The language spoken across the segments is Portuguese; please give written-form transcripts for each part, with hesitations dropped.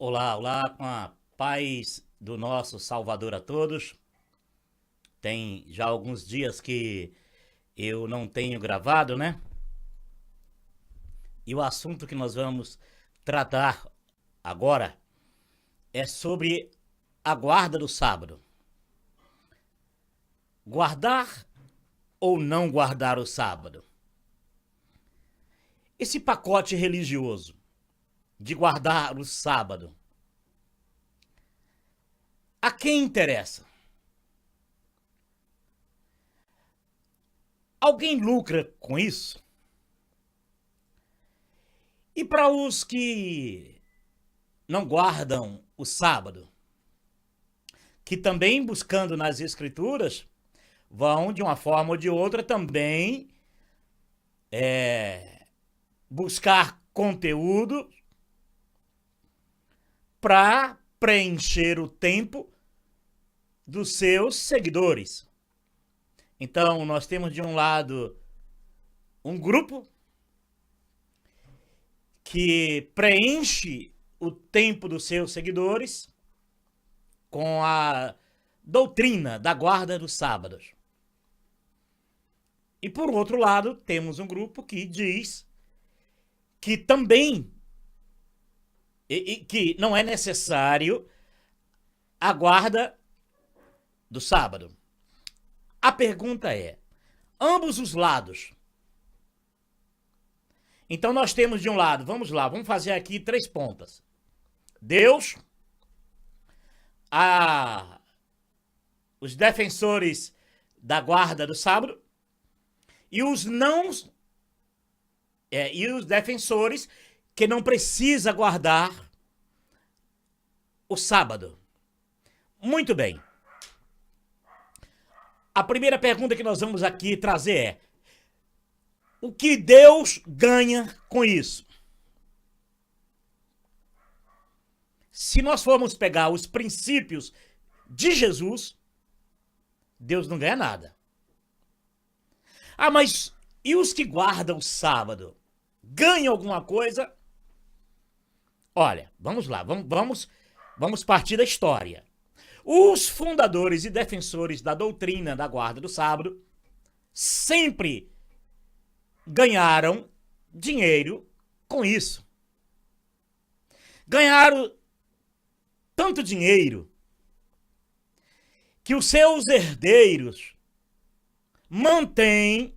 Olá, olá, com a paz do nosso Salvador a todos. Tem já alguns dias que eu não tenho gravado, né? E o assunto que nós vamos tratar agora é sobre a guarda do sábado. Guardar ou não guardar o sábado? Esse pacote religioso de guardar o sábado, a quem interessa? Alguém lucra com isso? E para os que não guardam o sábado, que também buscando nas escrituras, vão de uma forma ou de outra também buscar conteúdo para preencher o tempo dos seus seguidores. Então, nós temos de um lado um grupo que preenche o tempo dos seus seguidores com a doutrina da guarda dos sábados. E por outro lado, temos um grupo que diz que também que não é necessário a guarda do sábado. A pergunta é: ambos os lados. Então nós temos de um lado, vamos lá, vamos fazer aqui 3 pontas. Deus, os defensores da guarda do sábado e os defensores que não precisa guardar o sábado. Muito bem. A primeira pergunta que nós vamos aqui trazer é: o que Deus ganha com isso? Se nós formos pegar os princípios de Jesus, Deus não ganha nada. Ah, mas e os que guardam o sábado? Ganham alguma coisa? Olha, vamos lá, vamos partir da história. Os fundadores e defensores da doutrina da guarda do sábado sempre ganharam dinheiro com isso. Ganharam tanto dinheiro que os seus herdeiros mantêm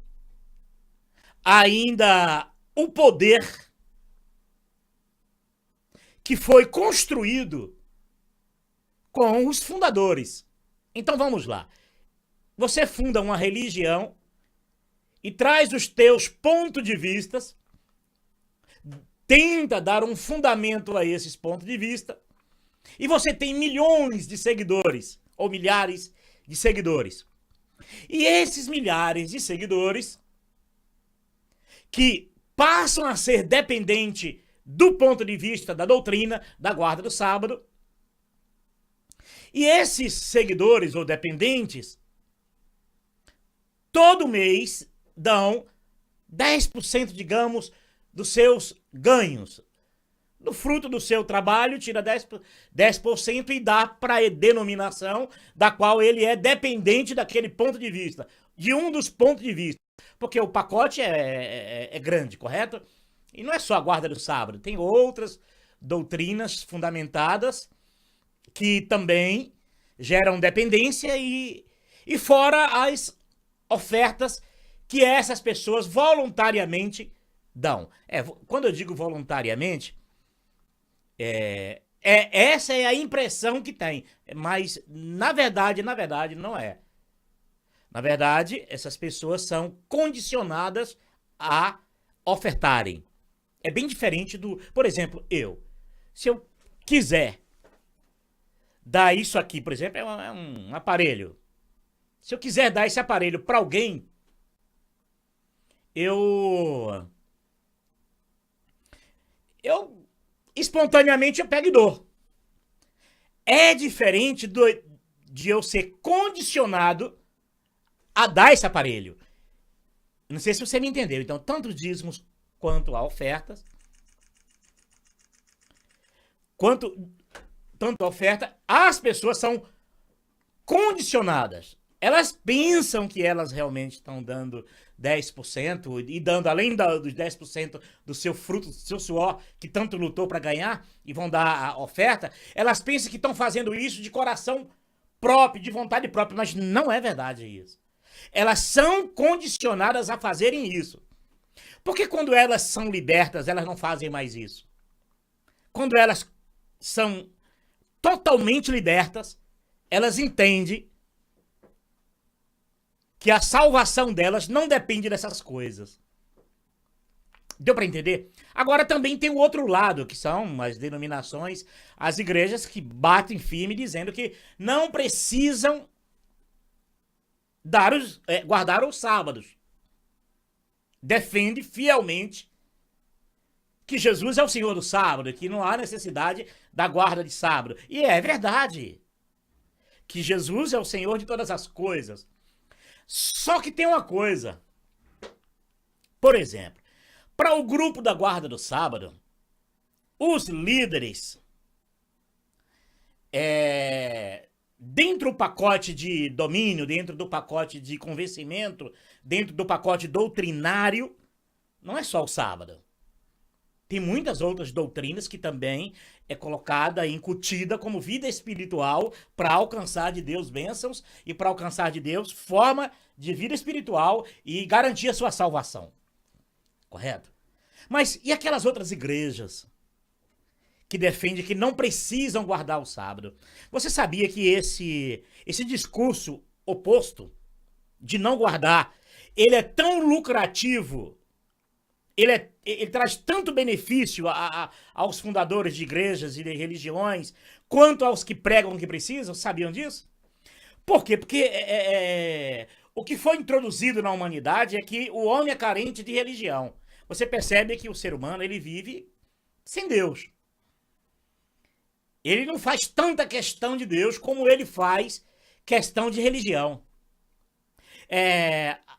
ainda o poder que foi construído com os fundadores. Então vamos lá. Você funda uma religião e traz os teus pontos de vista, tenta dar um fundamento a esses pontos de vista, e você tem milhões de seguidores, ou milhares de seguidores. E esses milhares de seguidores, que passam a ser dependentes do ponto de vista da doutrina da guarda do sábado, e esses seguidores ou dependentes, todo mês dão 10%, digamos, dos seus ganhos. Do fruto do seu trabalho, tira 10% e dá para a denominação da qual ele é dependente daquele ponto de vista, de um dos pontos de vista. Porque o pacote é grande, correto? E não é só a guarda do sábado, tem outras doutrinas fundamentadas que também geram dependência e fora as ofertas que essas pessoas voluntariamente dão. Quando eu digo voluntariamente, essa é a impressão que tem, mas na verdade não é. Na verdade, essas pessoas são condicionadas a ofertarem. É bem diferente do, por exemplo, se eu quiser dar isso aqui, por exemplo, é um aparelho. Se eu quiser dar esse aparelho para alguém, eu espontaneamente eu pego e dou. É diferente de eu ser condicionado a dar esse aparelho. Não sei se você me entendeu. Então, tanto dízimos quanto a ofertas quanto tanto a oferta, as pessoas são condicionadas. Elas pensam que elas realmente estão dando 10% e dando além dos 10% do seu fruto, do seu suor, que tanto lutou para ganhar, e vão dar a oferta. Elas pensam que estão fazendo isso de coração próprio, de vontade própria, mas não é verdade isso. Elas são condicionadas a fazerem isso. Porque quando elas são libertas, elas não fazem mais isso. Quando elas são totalmente libertas, elas entendem que a salvação delas não depende dessas coisas. Deu para entender? Agora também tem o outro lado, que são as denominações, as igrejas que batem firme dizendo que não precisam guardar os sábados. Defende fielmente que Jesus é o Senhor do sábado, que não há necessidade da guarda de sábado. E é verdade que Jesus é o Senhor de todas as coisas. Só que tem uma coisa. Por exemplo, para o grupo da guarda do sábado, os líderes, dentro do pacote de domínio, dentro do pacote de convencimento, dentro do pacote doutrinário, não é só o sábado. Tem muitas outras doutrinas que também é colocada, incutida como vida espiritual para alcançar de Deus bênçãos e para alcançar de Deus forma de vida espiritual e garantir a sua salvação. Correto? Mas e aquelas outras igrejas que defendem que não precisam guardar o sábado? Você sabia que esse discurso oposto de não guardar, ele é tão lucrativo, ele traz tanto benefício aos fundadores de igrejas e de religiões, quanto aos que pregam que precisam? Sabiam disso? Por quê? Porque o que foi introduzido na humanidade é que o homem é carente de religião. Você percebe que o ser humano, ele vive sem Deus. Ele não faz tanta questão de Deus como ele faz questão de religião.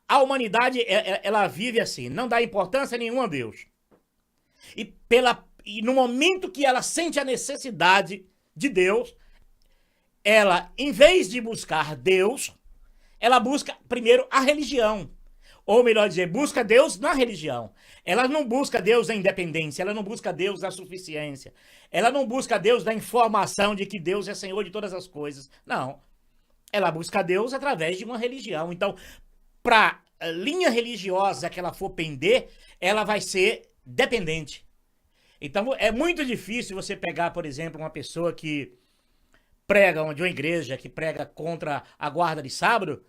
A humanidade, ela vive assim, não dá importância nenhuma a Deus. E no momento que ela sente a necessidade de Deus, ela, em vez de buscar Deus, ela busca primeiro a religião. Ou melhor dizer, busca Deus na religião. Ela não busca Deus na independência, ela não busca Deus na suficiência. Ela não busca Deus na informação de que Deus é Senhor de todas as coisas. Não. Ela busca Deus através de uma religião. Então, para a linha religiosa que ela for pender, ela vai ser dependente. Então, é muito difícil você pegar, por exemplo, uma pessoa que prega de uma igreja, que prega contra a guarda de sábado,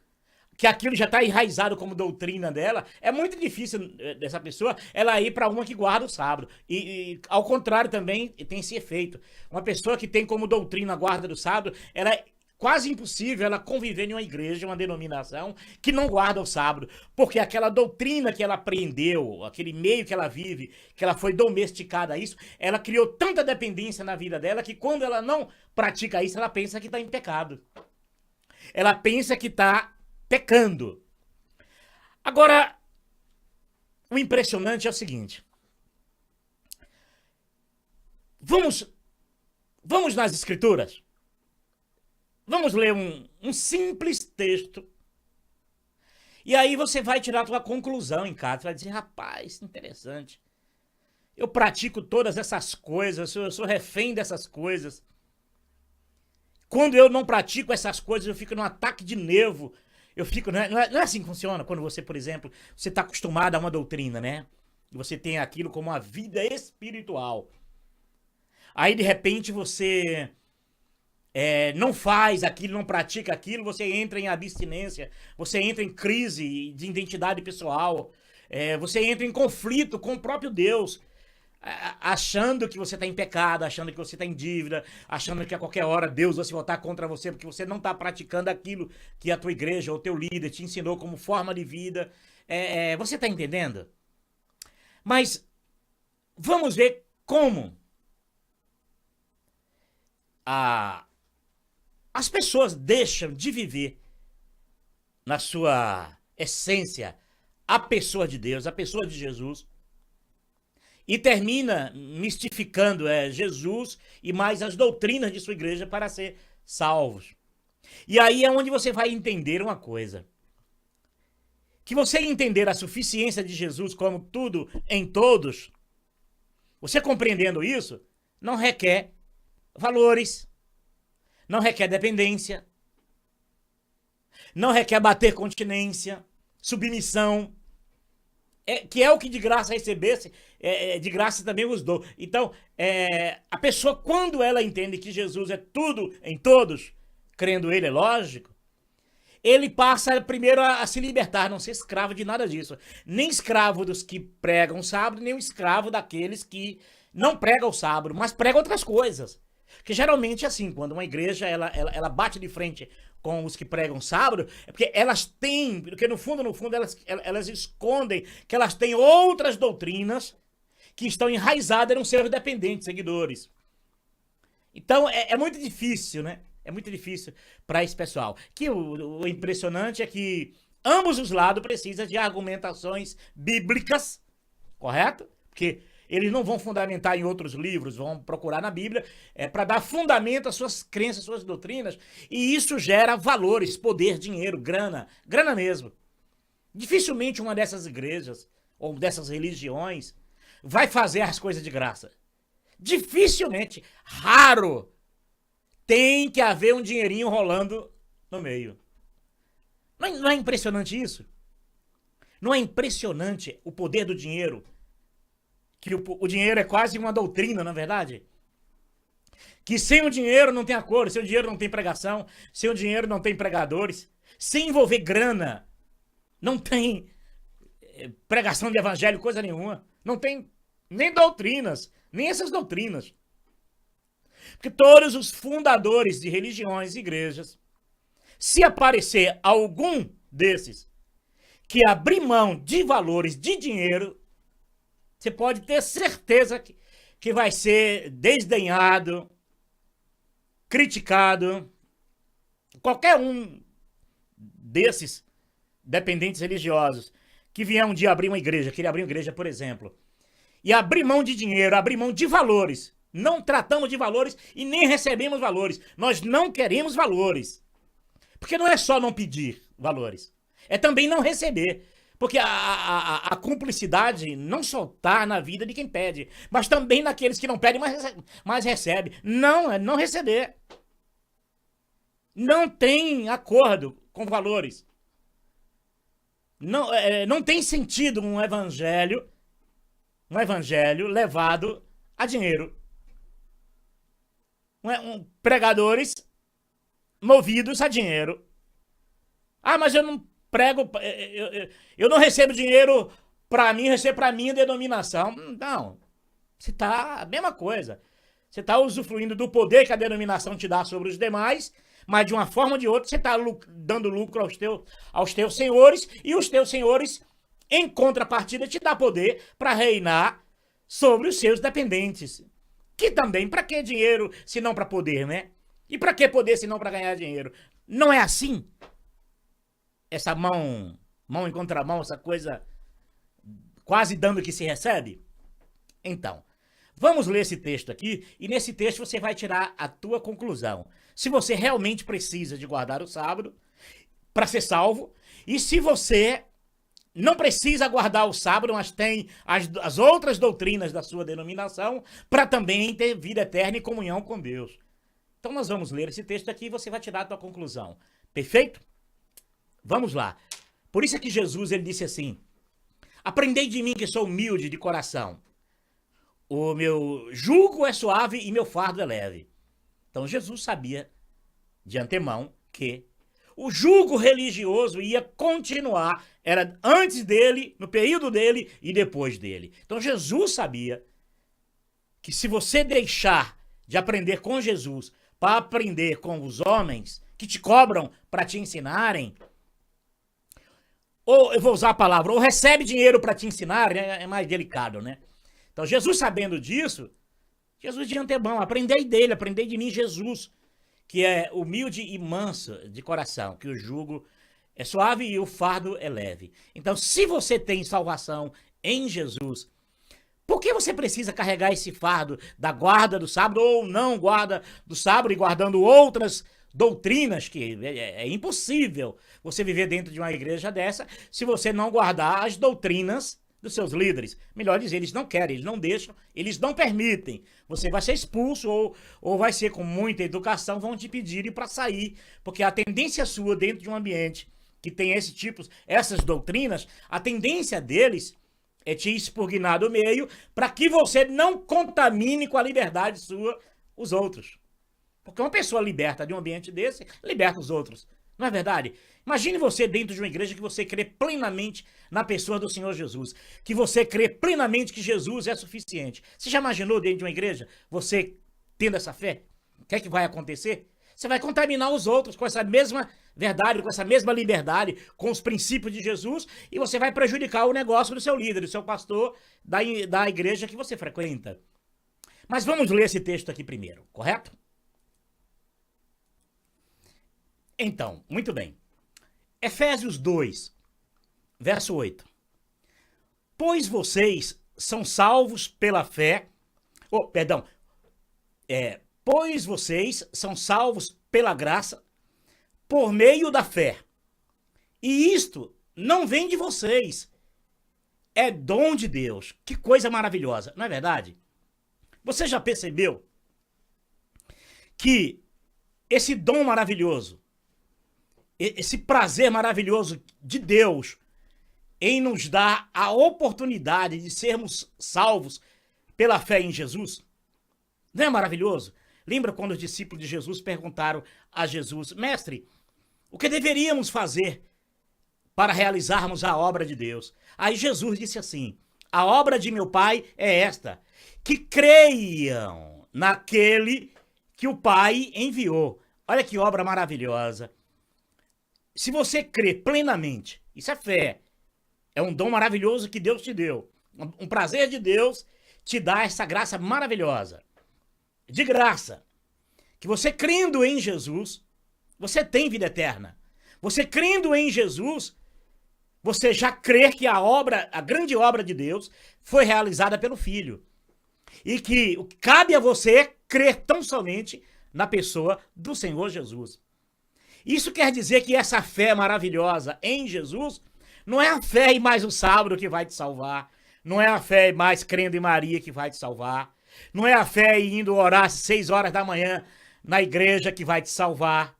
que aquilo já está enraizado como doutrina dela. É muito difícil dessa pessoa ela ir para uma que guarda o sábado. E ao contrário também tem esse efeito. Uma pessoa que tem como doutrina a guarda do sábado, ela é quase impossível ela conviver em uma igreja, uma denominação que não guarda o sábado, porque aquela doutrina que ela aprendeu, aquele meio que ela vive, que ela foi domesticada a isso, ela criou tanta dependência na vida dela que quando ela não pratica isso, ela pensa que está em pecado. Ela pensa que está pecando. Agora, o impressionante é o seguinte. Vamos nas escrituras. Vamos ler um simples texto. E aí você vai tirar a sua conclusão em casa. Você vai dizer, rapaz, interessante. Eu pratico todas essas coisas, eu sou refém dessas coisas. Quando eu não pratico essas coisas, eu fico num ataque de nervo. Eu fico, não é assim que funciona quando você, por exemplo, você está acostumado a uma doutrina, né? E você tem aquilo como uma vida espiritual. Aí, de repente, você não faz aquilo, não pratica aquilo, você entra em abstinência, você entra em crise de identidade pessoal, você entra em conflito com o próprio Deus, achando que você está em pecado, achando que você está em dívida, achando que a qualquer hora Deus vai se voltar contra você, porque você não está praticando aquilo que a tua igreja ou o teu líder te ensinou como forma de vida. Você está entendendo? Mas vamos ver como as pessoas deixam de viver na sua essência a pessoa de Deus, a pessoa de Jesus, e termina mistificando Jesus e mais as doutrinas de sua igreja para ser salvos. E aí é onde você vai entender uma coisa. Que você entender a suficiência de Jesus como tudo em todos, você compreendendo isso, não requer valores, não requer dependência, não requer bater continência, submissão, que é o que de graça recebesse, de graça também os dou. Então, a pessoa, quando ela entende que Jesus é tudo em todos, crendo ele, é lógico, ele passa primeiro a se libertar, não ser escravo de nada disso. Nem escravo dos que pregam o sábado, nem um escravo daqueles que não pregam o sábado, mas pregam outras coisas. Que geralmente é assim, quando uma igreja ela bate de frente com os que pregam sábado, é porque elas têm, porque no fundo elas escondem que elas têm outras doutrinas que estão enraizadas nos seus dependentes, seguidores. Então é muito difícil, né? É muito difícil para esse pessoal. Que o impressionante é que ambos os lados precisam de argumentações bíblicas, correto? Porque eles não vão fundamentar em outros livros, vão procurar na Bíblia para dar fundamento às suas crenças, às suas doutrinas. E isso gera valores, poder, dinheiro, grana mesmo. Dificilmente uma dessas igrejas ou dessas religiões vai fazer as coisas de graça. Dificilmente, raro. Tem que haver um dinheirinho rolando no meio. Não é impressionante isso? Não é impressionante o poder do dinheiro? Que o dinheiro é quase uma doutrina, na verdade? Que sem o dinheiro não tem acordo, sem o dinheiro não tem pregação, sem o dinheiro não tem pregadores, sem envolver grana, não tem pregação de evangelho, coisa nenhuma. Não tem nem doutrinas, nem essas doutrinas. Porque todos os fundadores de religiões e igrejas, se aparecer algum desses que abrir mão de valores de dinheiro, você pode ter certeza que vai ser desdenhado, criticado. Qualquer um desses dependentes religiosos que vier um dia abrir uma igreja, que ele abrir uma igreja, por exemplo, e abrir mão de dinheiro, abrir mão de valores. Não tratamos de valores e nem recebemos valores. Nós não queremos valores. Porque não é só não pedir valores. É também não receber. Porque a cumplicidade não só está na vida de quem pede, mas também naqueles que não pedem, mas recebe. Não, é não receber. Não tem acordo com valores. Não tem sentido um evangelho levado a dinheiro. Pregadores movidos a dinheiro. Ah, mas eu não prego, eu não recebo dinheiro para mim, recebo para minha denominação. Não, você tá a mesma coisa. Você está usufruindo do poder que a denominação te dá sobre os demais, mas de uma forma ou de outra você está dando lucro aos teus senhores, e os teus senhores, em contrapartida, te dá poder para reinar sobre os seus dependentes. Que também, para que dinheiro se não para poder, né? E para que poder se não para ganhar dinheiro? Não é assim? Essa mão em contramão, essa coisa quase dando que se recebe? Então, vamos ler esse texto aqui, e nesse texto você vai tirar a tua conclusão. Se você realmente precisa de guardar o sábado para ser salvo, e se você não precisa guardar o sábado, mas tem as outras doutrinas da sua denominação para também ter vida eterna e comunhão com Deus. Então nós vamos ler esse texto aqui e você vai tirar a tua conclusão. Perfeito? Vamos lá. Por isso é que Jesus ele disse assim: aprendei de mim que sou humilde de coração. O meu jugo é suave e meu fardo é leve. Então Jesus sabia de antemão que o jugo religioso ia continuar, era antes dele, no período dele e depois dele. Então Jesus sabia que se você deixar de aprender com Jesus para aprender com os homens que te cobram para te ensinarem, ou eu vou usar a palavra, ou recebe dinheiro para te ensinar, é mais delicado, né? Então Jesus sabendo disso, Jesus de antemão, aprendei dele, aprendei de mim, Jesus, que é humilde e manso de coração, que o jugo é suave e o fardo é leve. Então, se você tem salvação em Jesus, Por que você precisa carregar esse fardo da guarda do sábado ou não guarda do sábado e guardando outras doutrinas que é impossível você viver dentro de uma igreja dessa se você não guardar as doutrinas dos seus líderes. Melhor dizer, eles não querem, eles não deixam, eles não permitem. Você vai ser expulso ou vai ser com muita educação, vão te pedirem para sair, porque a tendência sua dentro de um ambiente que tem esse tipo, essas doutrinas, a tendência deles é te expurgar do meio para que você não contamine com a liberdade sua os outros. Porque uma pessoa liberta de um ambiente desse, liberta os outros. Não é verdade? Imagine você dentro de uma igreja que você crê plenamente na pessoa do Senhor Jesus. Que você crê plenamente que Jesus é suficiente. Você já imaginou dentro de uma igreja você tendo essa fé? O que é que vai acontecer? Você vai contaminar os outros com essa mesma verdade, com essa mesma liberdade, com os princípios de Jesus, e você vai prejudicar o negócio do seu líder, do seu pastor, da igreja que você frequenta. Mas vamos ler esse texto aqui primeiro, correto? Então, muito bem. Efésios 2, verso 8. Pois vocês são salvos pela fé... Pois vocês são salvos pela graça, por meio da fé. E isto não vem de vocês. É dom de Deus. Que coisa maravilhosa, não é verdade? Você já percebeu que esse dom maravilhoso, esse prazer maravilhoso de Deus em nos dar a oportunidade de sermos salvos pela fé em Jesus? Não é maravilhoso? Lembra quando os discípulos de Jesus perguntaram a Jesus: Mestre, o que deveríamos fazer para realizarmos a obra de Deus? Aí Jesus disse assim: a obra de meu Pai é esta, que creiam naquele que o Pai enviou. Olha que obra maravilhosa. Se você crê plenamente, isso é fé, é um dom maravilhoso que Deus te deu, um prazer de Deus te dá essa graça maravilhosa, de graça, que você crendo em Jesus, você tem vida eterna. Você crendo em Jesus, você já crê que a grande obra de Deus foi realizada pelo Filho. E que cabe a você crer tão somente na pessoa do Senhor Jesus. Isso quer dizer que essa fé maravilhosa em Jesus não é a fé em mais o sábado que vai te salvar. Não é a fé em mais crendo em Maria que vai te salvar. Não é a fé em indo orar às 6 horas da manhã na igreja que vai te salvar.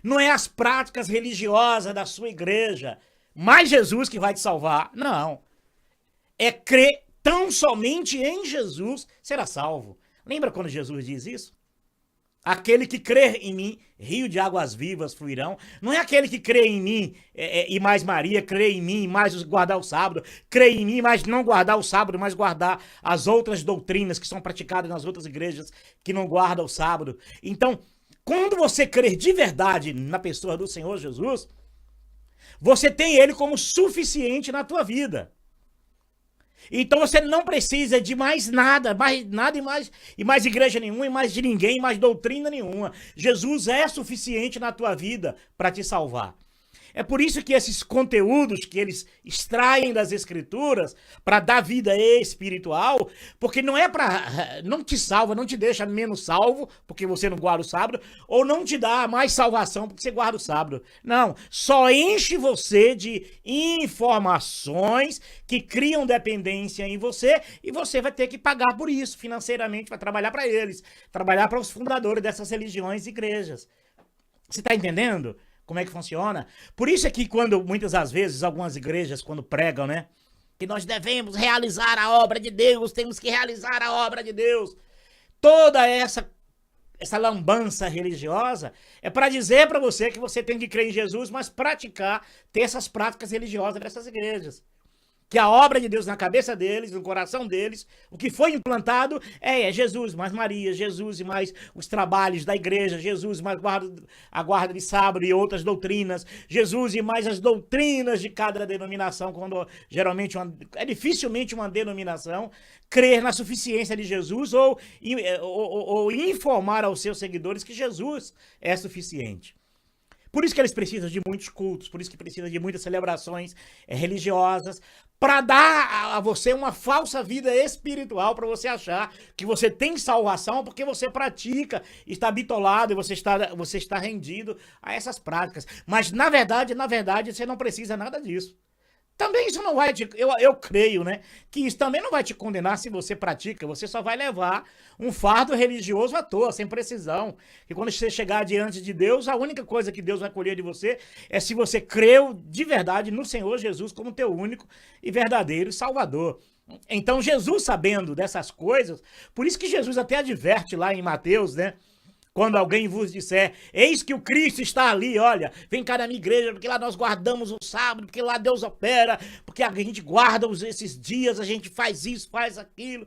Não é as práticas religiosas da sua igreja, mais Jesus que vai te salvar. Não. É crer tão somente em Jesus será salvo. Lembra quando Jesus diz isso? Aquele que crer em mim, rio de águas vivas fluirão. Não é aquele que crê em mim e mais Maria, crê em mim e mais guardar o sábado, crê em mim, mas não guardar o sábado, mas guardar as outras doutrinas que são praticadas nas outras igrejas que não guardam o sábado. Então, quando você crer de verdade na pessoa do Senhor Jesus, você tem ele como suficiente na tua vida. Então você não precisa de mais nada e mais igreja nenhuma, e mais de ninguém, e mais doutrina nenhuma. Jesus é suficiente na tua vida para te salvar. É por isso que esses conteúdos que eles extraem das escrituras para dar vida espiritual, porque não é para, não te salva, não te deixa menos salvo, porque você não guarda o sábado, ou não te dá mais salvação porque você guarda o sábado. Não, só enche você de informações que criam dependência em você e você vai ter que pagar por isso financeiramente, vai trabalhar para eles, trabalhar para os fundadores dessas religiões e igrejas. Você está entendendo? Como é que funciona? Por isso é que quando, muitas das vezes, algumas igrejas, quando pregam, né? Que nós devemos realizar a obra de Deus, temos que realizar a obra de Deus. Toda essa lambança religiosa é para dizer para você que você tem que crer em Jesus, mas praticar, ter essas práticas religiosas dessas igrejas. Que a obra de Deus na cabeça deles, no coração deles, o que foi implantado é Jesus, mais Maria, Jesus e mais os trabalhos da igreja, Jesus mais a guarda de sábado e outras doutrinas, Jesus e mais as doutrinas de cada denominação, quando geralmente é dificilmente uma denominação crer na suficiência de Jesus ou informar aos seus seguidores que Jesus é suficiente. Por isso que eles precisam de muitos cultos, por isso que precisam de muitas celebrações religiosas, para dar a você uma falsa vida espiritual, para você achar que você tem salvação porque você pratica, está bitolado e você está rendido a essas práticas. Mas na verdade, você não precisa nada disso. Também isso não vai te, eu creio, né, que isso também não vai te condenar se você pratica, você só vai levar um fardo religioso à toa, sem precisão. E quando você chegar diante de Deus, a única coisa que Deus vai colher de você é se você creu de verdade no Senhor Jesus como teu único e verdadeiro Salvador. Então Jesus, sabendo dessas coisas, por isso que Jesus até adverte lá em Mateus, né, quando alguém vos disser, eis que o Cristo está ali, olha, vem cá na minha igreja, porque lá nós guardamos o sábado, porque lá Deus opera, porque a gente guarda esses dias, a gente faz isso, faz aquilo.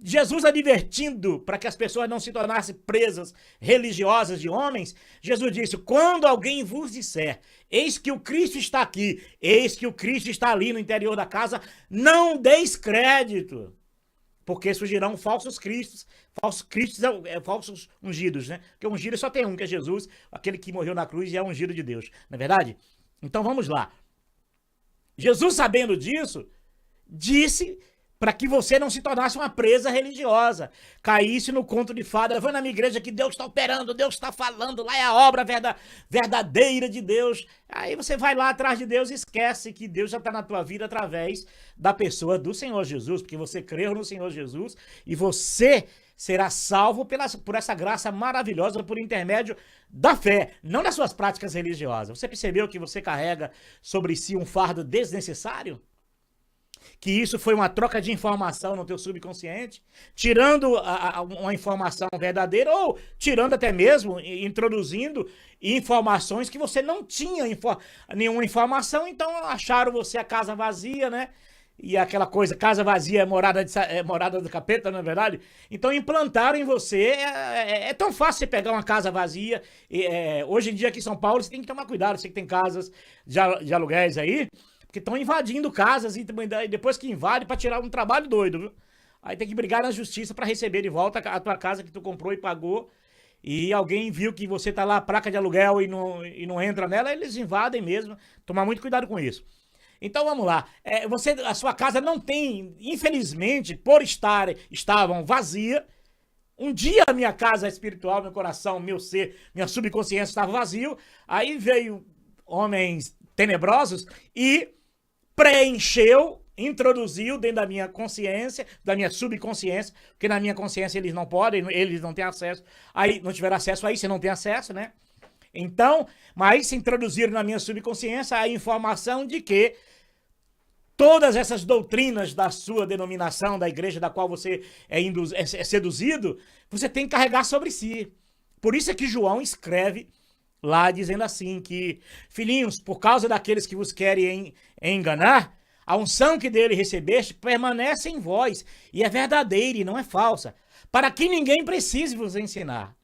Jesus advertindo para que as pessoas não se tornassem presas religiosas de homens, Jesus disse, quando alguém vos disser, eis que o Cristo está aqui, eis que o Cristo está ali no interior da casa, não deis crédito. Porque surgirão falsos cristos, falsos ungidos, né? Porque ungido só tem um, que é Jesus, aquele que morreu na cruz e é ungido de Deus, não é verdade? Então vamos lá. Jesus, sabendo disso, disse para que você não se tornasse uma presa religiosa, caísse no conto de fada, vai na minha igreja que Deus está operando, Deus está falando, lá é a obra verdadeira de Deus. Aí você vai lá atrás de Deus e esquece que Deus já está na tua vida através da pessoa do Senhor Jesus, porque você creu no Senhor Jesus e você será salvo por essa graça maravilhosa, por intermédio da fé, não das suas práticas religiosas. Você percebeu que você carrega sobre si um fardo desnecessário? Que isso foi uma troca de informação no teu subconsciente, tirando uma informação verdadeira ou tirando até mesmo, introduzindo informações que você não tinha nenhuma informação, então acharam você a casa vazia, né? E aquela coisa, casa vazia é morada do capeta, não é verdade? Então implantaram em você, é tão fácil você pegar uma casa vazia, hoje em dia aqui em São Paulo você tem que tomar cuidado, você que tem casas de aluguéis aí, porque estão invadindo casas e depois que invade para tirar um trabalho doido, viu? Aí tem que brigar na justiça para receber de volta a tua casa que tu comprou e pagou. E alguém viu que você tá lá, placa de aluguel, e não entra nela, eles invadem mesmo. Tomar muito cuidado com isso. Então vamos lá. A sua casa não tem, infelizmente, por estavam vazia. Um dia a minha casa espiritual, meu coração, meu ser, minha subconsciência estava vazio. Aí veio homens tenebrosos e preencheu, introduziu dentro da minha consciência, da minha subconsciência, porque na minha consciência eles não podem, eles não têm acesso, aí não tiveram acesso, aí você não tem acesso, né? Então, mas se introduziram na minha subconsciência a informação de que todas essas doutrinas da sua denominação, da igreja da qual você é seduzido, você tem que carregar sobre si. Por isso é que João escreve lá dizendo assim, que, filhinhos, por causa daqueles que vos querem enganar, a unção que dele recebeste permanece em vós, e é verdadeira e não é falsa, para que ninguém precise vos ensinar.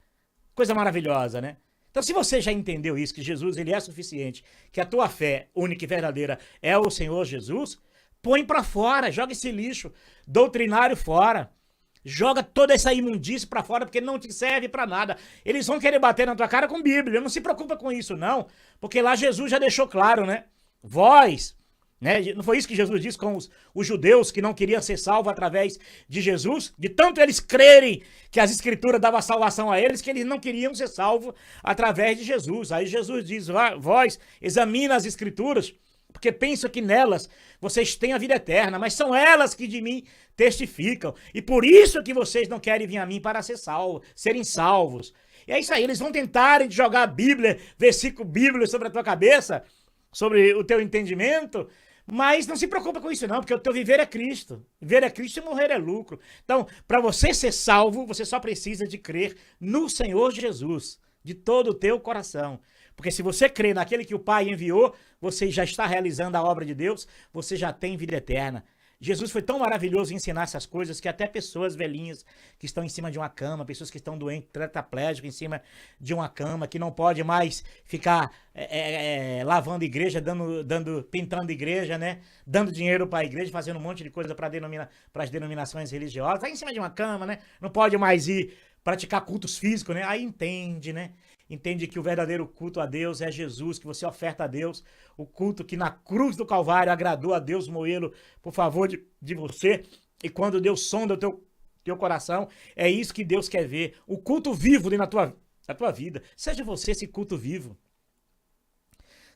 Coisa maravilhosa, né? Então, se você já entendeu isso, que Jesus ele é suficiente, que a tua fé única e verdadeira é o Senhor Jesus, põe para fora, joga esse lixo doutrinário fora. Joga toda essa imundície pra fora, porque não te serve pra nada. Eles vão querer bater na tua cara com Bíblia. Não se preocupa com isso, não. Porque lá Jesus já deixou claro, né? Vós, né? Não foi isso que Jesus disse com os judeus que não queriam ser salvos através de Jesus? De tanto eles crerem que as escrituras davam salvação a eles, que eles não queriam ser salvos através de Jesus. Aí Jesus diz, vós, examina as escrituras, porque penso que nelas vocês têm a vida eterna, mas são elas que de mim testificam. E por isso que vocês não querem vir a mim para serem salvos. E é isso aí, eles vão tentarem jogar a Bíblia, versículo bíblico sobre a tua cabeça, sobre o teu entendimento, mas não se preocupa com isso não, porque o teu viver é Cristo. Viver é Cristo e morrer é lucro. Então, para você ser salvo, você só precisa de crer no Senhor Jesus, de todo o teu coração. Porque se você crê naquele que o Pai enviou, você já está realizando a obra de Deus, você já tem vida eterna. Jesus foi tão maravilhoso em ensinar essas coisas que até pessoas velhinhas que estão em cima de uma cama, pessoas que estão doentes, tetraplégicos em cima de uma cama, que não pode mais ficar lavando igreja, pintando igreja, né? Dando dinheiro para a igreja, fazendo um monte de coisa para as denominações religiosas. Está em cima de uma cama, né? Não pode mais ir praticar cultos físicos, né? Aí entende, né? Entende que o verdadeiro culto a Deus é Jesus, que você oferta a Deus. O culto que na cruz do Calvário agradou a Deus moê-lo por favor de você. E quando Deus sonda o teu coração, é isso que Deus quer ver. O culto vivo na tua vida. Seja você esse culto vivo.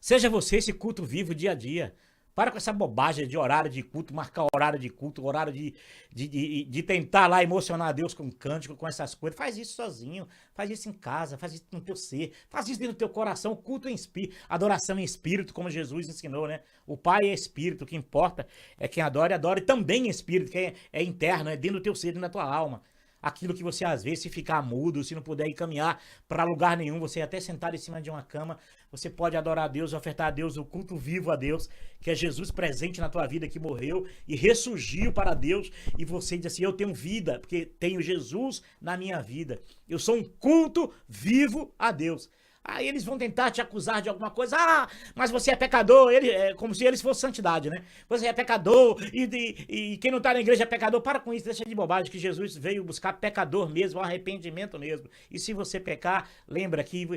Seja você esse culto vivo dia a dia. Para com essa bobagem de horário de culto, marcar horário de culto, horário de tentar lá emocionar Deus com cântico, com essas coisas. Faz isso sozinho, faz isso em casa, faz isso no teu ser, faz isso dentro do teu coração, culto em espírito, adoração em espírito, como Jesus ensinou, né? O Pai é espírito, o que importa é quem adora e adora, e também em espírito, que é interno, é dentro do teu ser, dentro da tua alma. Aquilo que você, às vezes, se ficar mudo, se não puder ir caminhar para lugar nenhum, você até sentado em cima de uma cama, você pode adorar a Deus, ofertar a Deus o culto vivo a Deus, que é Jesus presente na tua vida, que morreu e ressurgiu para Deus, e você diz assim, eu tenho vida, porque tenho Jesus na minha vida. Eu sou um culto vivo a Deus. Aí eles vão tentar te acusar de alguma coisa. Ah, mas você é pecador. É como se eles fossem santidade, né? Você é pecador e quem não está na igreja é pecador. Para com isso, deixa de bobagem que Jesus veio buscar pecador mesmo, arrependimento mesmo. E se você pecar, lembra que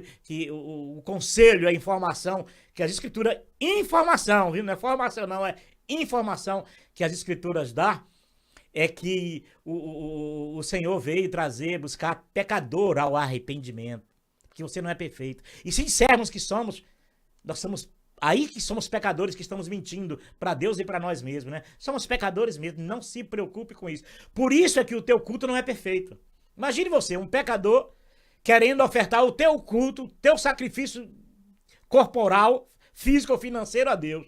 o conselho, a informação, que as escrituras... Informação, viu? Não é formação não, é informação que as escrituras dão. É que o Senhor veio buscar pecador ao arrependimento. Porque você não é perfeito. E se dissermos que somos, nós somos aí que somos pecadores, que estamos mentindo para Deus e para nós mesmos, né? Somos pecadores mesmo, não se preocupe com isso. Por isso é que o teu culto não é perfeito. Imagine você, um pecador, querendo ofertar o teu culto, teu sacrifício corporal, físico ou financeiro a Deus.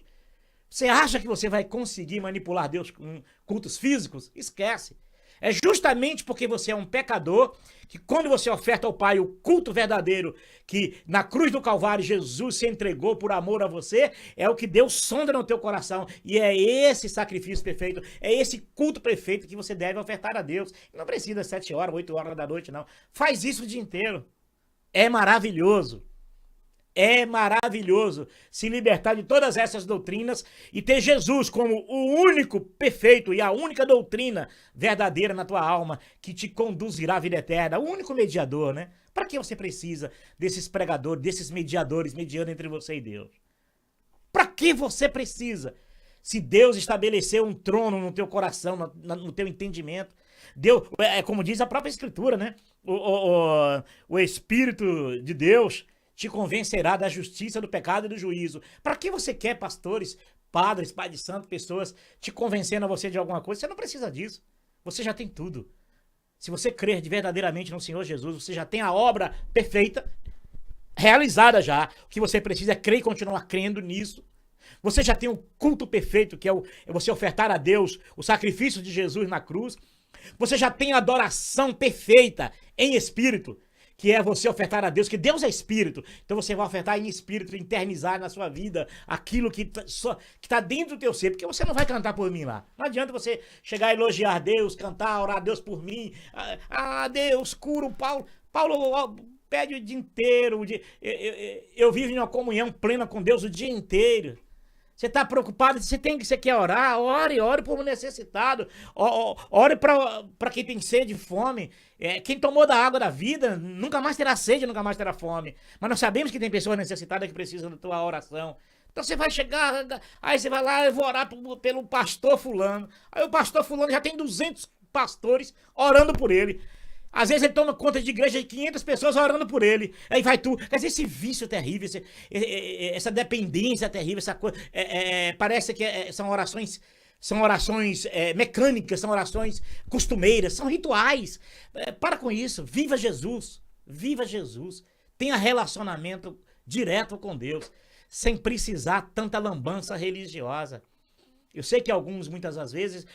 Você acha que você vai conseguir manipular Deus com cultos físicos? Esquece. É justamente porque você é um pecador que quando você oferta ao Pai o culto verdadeiro, que na cruz do Calvário Jesus se entregou por amor a você, é o que Deus sonda no teu coração. E é esse sacrifício perfeito, é esse culto perfeito que você deve ofertar a Deus. Não precisa 7 horas, 8 horas da noite, não. Faz isso o dia inteiro. É maravilhoso. É maravilhoso se libertar de todas essas doutrinas e ter Jesus como o único perfeito e a única doutrina verdadeira na tua alma que te conduzirá à vida eterna. O único mediador, né? Para que você precisa desses pregadores, desses mediadores mediando entre você e Deus? Para que você precisa? Se Deus estabeleceu um trono no teu coração, no teu entendimento, Deus, como diz a própria Escritura, né? O Espírito de Deus te convencerá da justiça, do pecado e do juízo. Para que você quer pastores, padres, pai de santo, pessoas te convencendo a você de alguma coisa? Você não precisa disso. Você já tem tudo. Se você crer verdadeiramente no Senhor Jesus, você já tem a obra perfeita, realizada já. O que você precisa é crer e continuar crendo nisso. Você já tem o culto perfeito, que é você ofertar a Deus o sacrifício de Jesus na cruz. Você já tem a adoração perfeita em espírito, que é você ofertar a Deus, que Deus é espírito. Então você vai ofertar em espírito, internizar na sua vida aquilo que tá dentro do teu ser, porque você não vai cantar por mim lá. Não adianta você chegar a elogiar Deus, cantar, orar a Deus por mim. Deus, cura o Paulo. Paulo pede o dia inteiro. Eu vivo em uma comunhão plena com Deus o dia inteiro. Você está preocupado, você quer orar, ore por um necessitado, ore para quem tem sede e fome. Quem tomou da água da vida nunca mais terá sede, nunca mais terá fome. Mas nós sabemos que tem pessoas necessitadas que precisam da tua oração. Então você vai chegar, aí você vai lá, eu vou orar pelo pastor fulano. Aí o pastor fulano já tem 200 pastores orando por ele. Às vezes ele toma conta de igreja de 500 pessoas orando por ele. Aí vai tu. Quer dizer, esse vício terrível, essa dependência terrível, essa coisa. Parece que são orações mecânicas, são orações costumeiras, são rituais. Para com isso. Viva Jesus. Viva Jesus. Tenha relacionamento direto com Deus, sem precisar tanta lambança religiosa. Eu sei que alguns, muitas das vezes,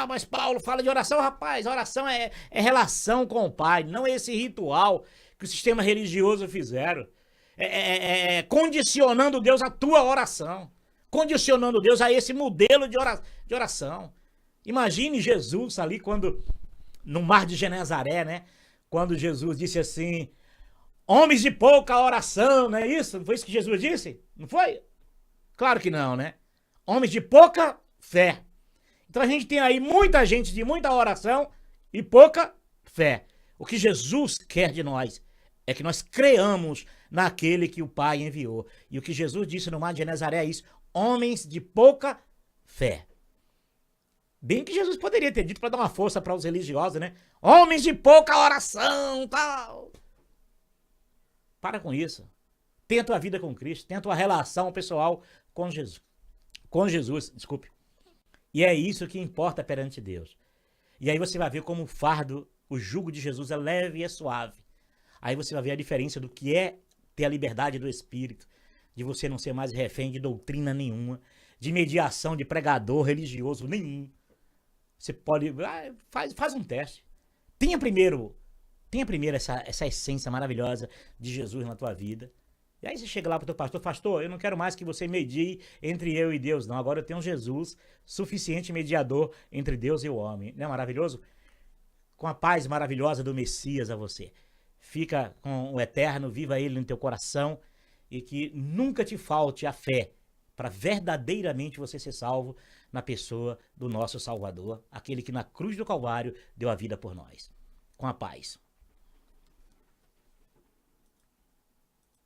mas Paulo fala de oração, rapaz, oração é relação com o Pai, não é esse ritual que o sistema religioso fizeram. Condicionando Deus à tua oração, condicionando Deus a esse modelo de oração. Imagine Jesus ali no mar de Genezaré, né? Quando Jesus disse assim, homens de pouca oração, não é isso? Não foi isso que Jesus disse? Não foi? Claro que não, né? Homens de pouca fé. Então a gente tem aí muita gente de muita oração e pouca fé. O que Jesus quer de nós é que nós creamos naquele que o Pai enviou. E o que Jesus disse no Mar de Genezaré é isso: homens de pouca fé. Bem que Jesus poderia ter dito para dar uma força para os religiosos, né? Homens de pouca oração, tal. Para com isso. Tenha a tua vida com Cristo, tenha a tua relação pessoal com Jesus. Com Jesus, desculpe. E é isso que importa perante Deus. E aí você vai ver como o fardo, o jugo de Jesus é leve e é suave. Aí você vai ver a diferença do que é ter a liberdade do Espírito, de você não ser mais refém de doutrina nenhuma, de mediação de pregador religioso nenhum. Você pode... Faz um teste. Tenha primeiro essa essência maravilhosa de Jesus na tua vida. E aí você chega lá pro teu pastor: pastor, eu não quero mais que você medie entre eu e Deus, não. Agora eu tenho Jesus, suficiente mediador entre Deus e o homem. Não é maravilhoso? Com a paz maravilhosa do Messias a você. Fica com o Eterno, viva Ele no teu coração e que nunca te falte a fé para verdadeiramente você ser salvo na pessoa do nosso Salvador, aquele que na cruz do Calvário deu a vida por nós. Com a paz.